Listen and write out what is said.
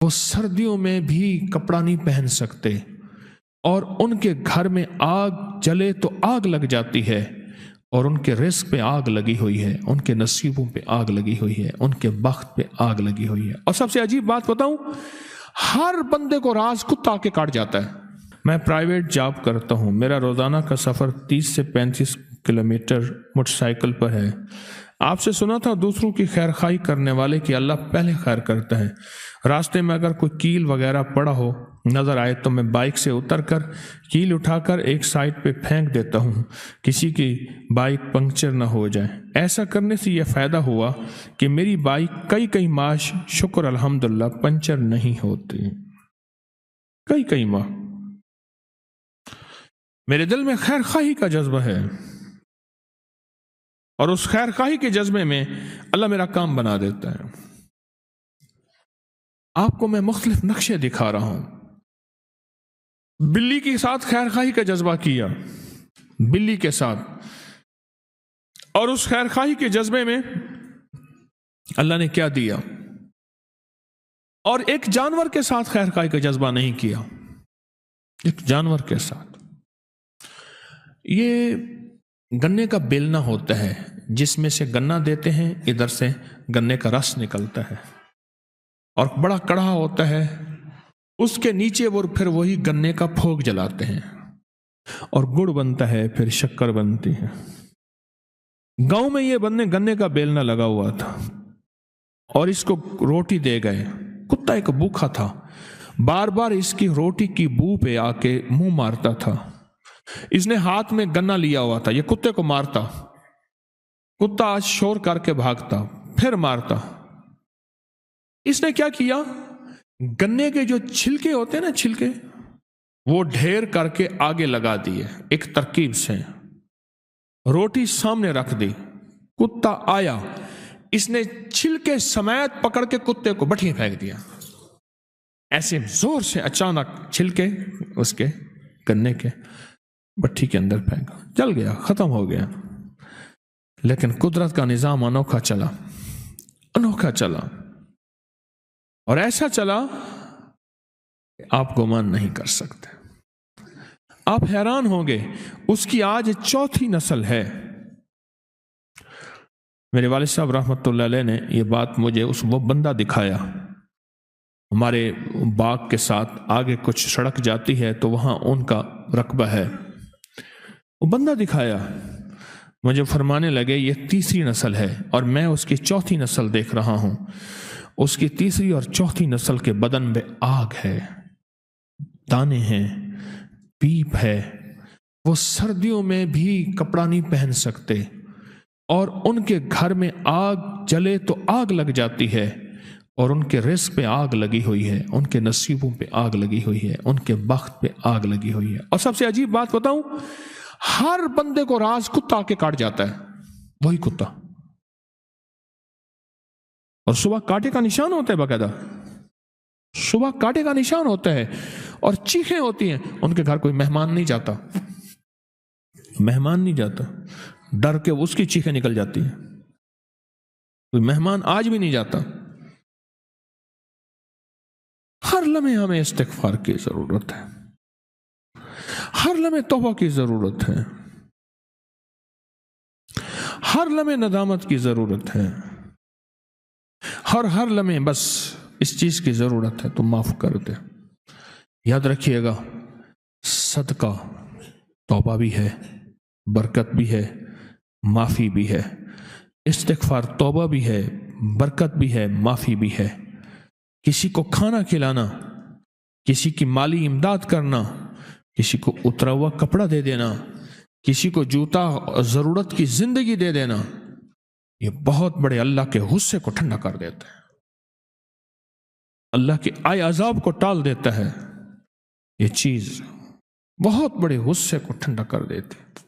وہ سردیوں میں بھی کپڑا نہیں پہن سکتے، اور ان کے گھر میں آگ جلے تو آگ لگ جاتی ہے، اور ان کے رزق پہ آگ لگی ہوئی ہے، ان کے نصیبوں پہ آگ لگی ہوئی ہے، ان کے بخت پہ آگ لگی ہوئی ہے۔ اور سب سے عجیب بات بتاؤں، ہر بندے کو راز کتا کے کاٹ جاتا ہے۔ میں پرائیویٹ جاب کرتا ہوں، میرا روزانہ کا سفر 30 سے 35 کلومیٹر موٹر سائیکل پر ہے۔ آپ سے سنا تھا دوسروں کی خیر خواہی کرنے والے کی اللہ پہلے خیر کرتا ہے۔ راستے میں اگر کوئی کیل وغیرہ پڑا ہو نظر آئے تو میں بائک سے اتر کر کیل اٹھا کر ایک سائڈ پہ پھینک دیتا ہوں، کسی کی بائک پنکچر نہ ہو جائے۔ ایسا کرنے سے یہ فائدہ ہوا کہ میری بائک کئی ماہ شکر الحمدللہ پنچر نہیں ہوتی، کئی ماہ۔ میرے دل میں خیر خواہی کا جذبہ ہے، اور اس خیر خواہی کے جذبے میں اللہ میرا کام بنا دیتا ہے۔ آپ کو میں مختلف نقشے دکھا رہا ہوں۔ بلی کے ساتھ خیر خواہی کا جذبہ کیا، بلی کے ساتھ، اور اس خیر خواہی کے جذبے میں اللہ نے کیا دیا۔ اور ایک جانور کے ساتھ خیر خواہی کا جذبہ نہیں کیا، ایک جانور کے ساتھ۔ یہ گنے کا بیلنا ہوتا ہے جس میں سے گنا دیتے ہیں، ادھر سے گنے کا رس نکلتا ہے، اور بڑا کڑھا ہوتا ہے، اس کے نیچے وہ پھر وہی گنے کا پھوک جلاتے ہیں، اور گڑ بنتا ہے، پھر شکر بنتی ہے۔ گاؤں میں یہ گنے کا بیلنا لگا ہوا تھا، اور اس کو روٹی دے گئے۔ کتا ایک بھوکا تھا، بار بار اس کی روٹی کی بو پہ آ کے منہ مارتا تھا۔ اس نے ہاتھ میں گنا لیا ہوا تھا، یہ کتے کو مارتا، کتا آج شور کر کے بھاگتا، پھر مارتا۔ اس نے کیا کیا، گنے کے جو چھلکے ہوتے ہیں نا، چھلکے، وہ ڈھیر کر کے آگے لگا دیے ایک ترکیب سے، روٹی سامنے رکھ دی۔ کتا آیا، اس نے چھلکے سمیت پکڑ کے کتے کو بٹھی پھینک دیا، ایسے زور سے اچانک چھلکے اس کے گنے کے بٹھی کے اندر پھینکا، جل گیا، ختم ہو گیا۔ لیکن قدرت کا نظام انوکھا چلا، اور ایسا چلا کہ آپ گمان نہیں کر سکتے۔ آپ حیران ہوں گے، اس کی آج 4تھی نسل ہے۔ میرے والد صاحب رحمۃ اللہ علیہ نے یہ بات مجھے وہ بندہ دکھایا۔ ہمارے باغ کے ساتھ آگے کچھ سڑک جاتی ہے تو وہاں ان کا رقبہ ہے، وہ بندہ دکھایا مجھے، فرمانے لگے یہ 3ری نسل ہے، اور میں اس کی 4تھی نسل دیکھ رہا ہوں۔ اس کی 3ری اور 4تھی نسل کے بدن میں آگ ہے، دانے ہیں، پیپ ہے، وہ سردیوں میں بھی کپڑا نہیں پہن سکتے، اور ان کے گھر میں آگ جلے تو آگ لگ جاتی ہے، اور ان کے رزق پہ آگ لگی ہوئی ہے، ان کے نصیبوں پہ آگ لگی ہوئی ہے، ان کے بخت پہ آگ لگی ہوئی ہے۔ اور سب سے عجیب بات بتاؤں، ہر بندے کو راز کتا کے کاٹ جاتا ہے، وہی کتا، اور صبح کاٹے کا نشان ہوتا ہے، باقاعدہ صبح کاٹے کا نشان ہوتا ہے، اور چیخیں ہوتی ہیں۔ ان کے گھر کوئی مہمان نہیں جاتا، ڈر کے اس کی چیخیں نکل جاتی ہیں، کوئی مہمان آج بھی نہیں جاتا۔ ہر لمحے ہمیں استغفار کی ضرورت ہے، ہر لمحے توبہ کی ضرورت ہے، ہر لمحے ندامت کی ضرورت ہے، ہر لمحے بس اس چیز کی ضرورت ہے تو معاف کر دے۔ یاد رکھیے گا، صدقہ توبہ بھی ہے، برکت بھی ہے، معافی بھی ہے۔ استغفار توبہ بھی ہے، برکت بھی ہے، معافی بھی ہے۔ کسی کو کھانا کھلانا، کسی کی مالی امداد کرنا، کسی کو اترا ہوا کپڑا دے دینا، کسی کو جوتا ضرورت کی زندگی دے دینا، یہ بہت بڑے اللہ کے غصے کو ٹھنڈا کر دیتا ہے، اللہ کے آئے عذاب کو ٹال دیتا ہے۔ یہ چیز بہت بڑے غصے کو ٹھنڈا کر دیتی ہے۔